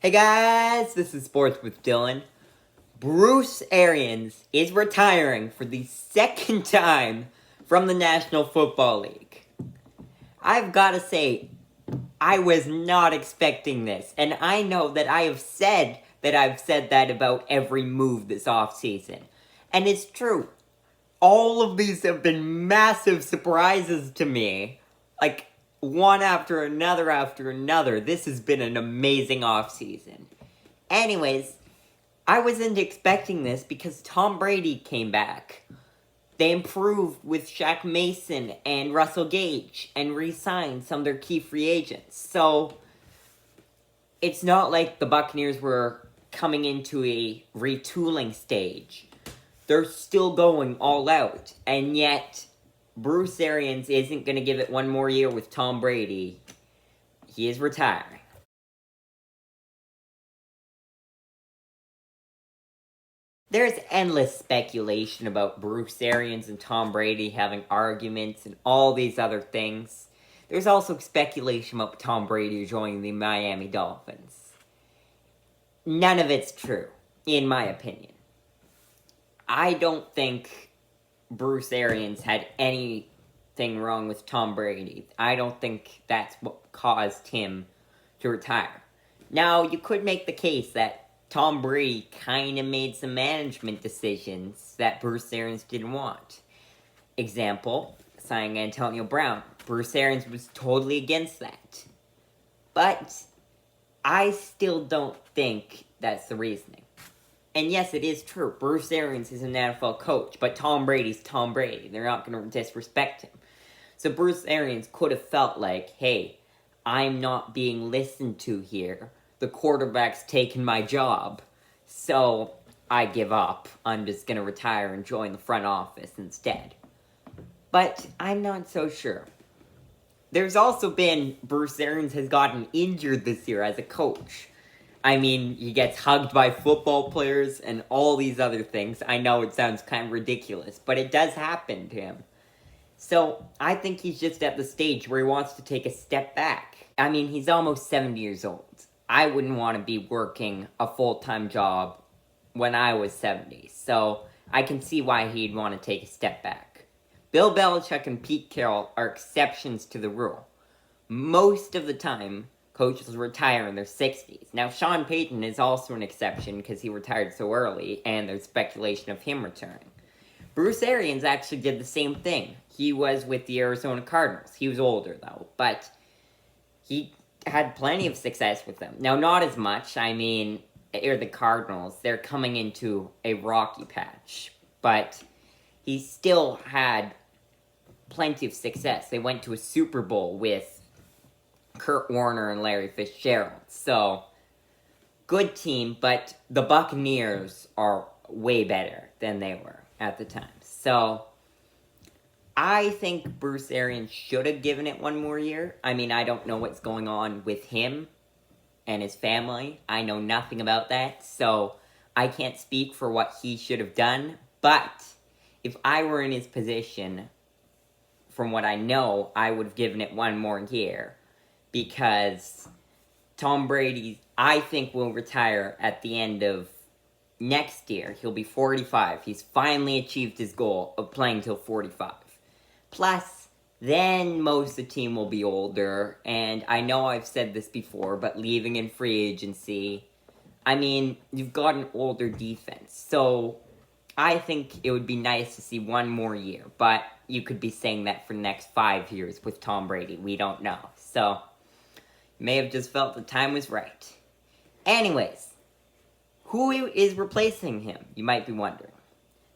Hey guys, this is Sports with Dylan. Bruce Arians is retiring for the second time from the National Football League. I've got to say, I was not expecting this, and I know that I've said that about every move this offseason. And it's true. All of these have been massive surprises to me. Like, one after another. This has been an amazing offseason. Anyways, I wasn't expecting this because Tom Brady came back. They improved with Shaq Mason and Russell Gage and re-signed some of their key free agents. So, it's not like the Buccaneers were coming into a retooling stage. They're still going all out, and yet Bruce Arians isn't going to give it one more year with Tom Brady. He is retiring. There's endless speculation about Bruce Arians and Tom Brady having arguments and all these other things. There's also speculation about Tom Brady joining the Miami Dolphins. None of it's true, in my opinion. I don't think Bruce Arians had anything wrong with Tom Brady. I don't think that's what caused him to retire. Now, you could make the case that Tom Brady kind of made some management decisions that Bruce Arians didn't want. Example, signing Antonio Brown. Bruce Arians was totally against that. But I still don't think that's the reasoning. And yes, it is true. Bruce Arians is an NFL coach, but Tom Brady's Tom Brady. They're not going to disrespect him. So Bruce Arians could have felt like, hey, I'm not being listened to here. The quarterback's taken my job. So I give up. I'm just going to retire and join the front office instead. But I'm not so sure. There's also been Bruce Arians has gotten injured this year as a coach. I mean, he gets hugged by football players and all these other things. I know it sounds kind of ridiculous, but it does happen to him. So, I think he's just at the stage where he wants to take a step back. I mean, he's almost 70 years old. I wouldn't want to be working a full-time job when I was 70. So, I can see why he'd want to take a step back. Bill Belichick and Pete Carroll are exceptions to the rule. Most of the time, coaches retire in their 60s. Now, Sean Payton is also an exception because he retired so early, and there's speculation of him returning. Bruce Arians actually did the same thing. He was with the Arizona Cardinals. He was older, though, but he had plenty of success with them. Now, not as much. I mean, the Cardinals, they're coming into a rocky patch, but he still had plenty of success. They went to a Super Bowl with Kurt Warner and Larry Fitzgerald. So, good team, but the Buccaneers are way better than they were at the time. So, I think Bruce Arians should have given it one more year. I mean, I don't know what's going on with him and his family. I know nothing about that, so I can't speak for what he should have done. But if I were in his position, from what I know, I would have given it one more year. Because Tom Brady, I think, will retire at the end of next year. He'll be 45. He's finally achieved his goal of playing till 45. Plus, then most of the team will be older. And I know I've said this before, but leaving in free agency, I mean, you've got an older defense. So, I think it would be nice to see one more year. But you could be saying that for the next 5 years with Tom Brady. We don't know. So, may have just felt the time was right. Anyways, who is replacing him, you might be wondering.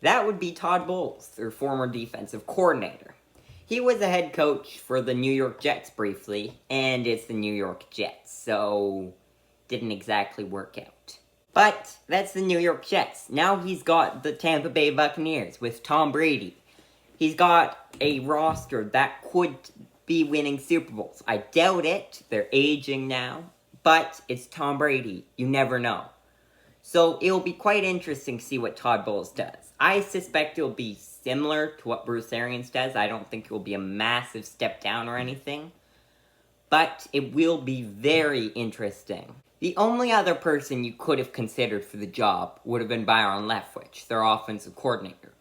That would be Todd Bowles, their former defensive coordinator. He was a head coach for the New York Jets briefly, and it's the New York Jets, so didn't exactly work out. But that's the New York Jets. Now he's got the Tampa Bay Buccaneers with Tom Brady. He's got a roster that could be winning Super Bowls. I doubt it. They're aging now. But it's Tom Brady. You never know. So it'll be quite interesting to see what Todd Bowles does. I suspect it'll be similar to what Bruce Arians does. I don't think it will be a massive step down or anything. But it will be very interesting. The only other person you could have considered for the job would have been Byron Leftwich, their offensive coordinator,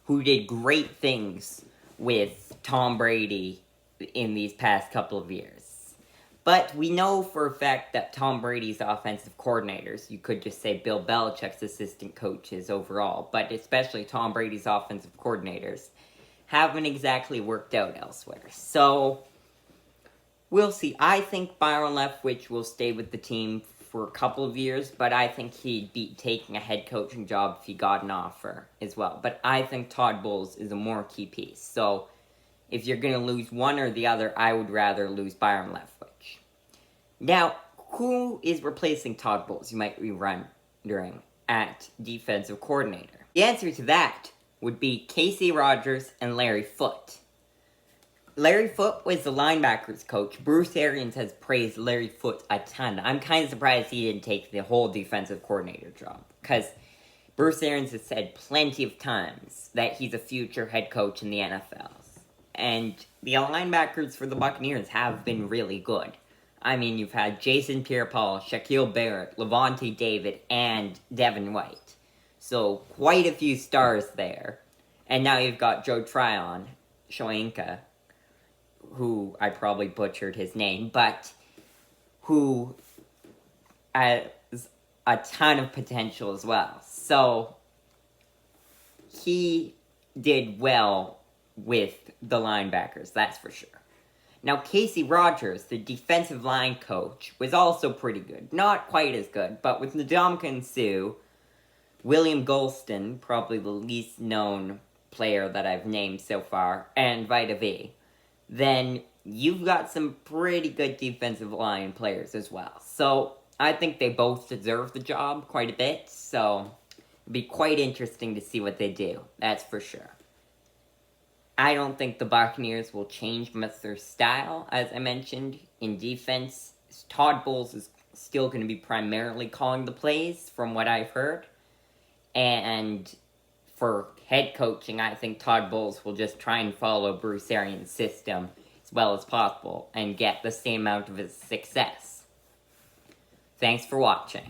who did great things with Tom Brady in these past couple of years. But we know for a fact that Tom Brady's offensive coordinators, you could just say Bill Belichick's assistant coaches overall, but especially Tom Brady's offensive coordinators, haven't exactly worked out elsewhere. So, we'll see. I think Byron Leftwich will stay with the team for a couple of years, but I think he'd be taking a head coaching job if he got an offer as well. But I think Todd Bowles is a more key piece. So, if you're going to lose one or the other, I would rather lose Byron Leftwich. Now, who is replacing Todd Bowles, you might be wondering, at defensive coordinator? The answer to that would be Casey Rogers and Larry Foote. Larry Foote was the linebackers coach. Bruce Arians has praised Larry Foote a ton. I'm kind of surprised he didn't take the whole defensive coordinator job, because Bruce Arians has said plenty of times that he's a future head coach in the NFL. And the linebackers for the Buccaneers have been really good. I mean, you've had Jason Pierre-Paul, Shaquille Barrett, Levante David, and Devin White. So, quite a few stars there. And now you've got Joe Tryon, Shoenka, who I probably butchered his name, but who has a ton of potential as well. So, he did well with the linebackers, that's for sure. Now, Casey Rogers, the defensive line coach, was also pretty good. Not quite as good, but with Ndamukong Suh, William Golston, probably the least known player that I've named so far, and Vita V, then you've got some pretty good defensive line players as well. So, I think they both deserve the job quite a bit, so it'd be quite interesting to see what they do, that's for sure. I don't think the Buccaneers will change much their style, as I mentioned, in defense. Todd Bowles is still going to be primarily calling the plays, from what I've heard. And for head coaching, I think Todd Bowles will just try and follow Bruce Arians' system as well as possible and get the same amount of his success. Thanks for watching.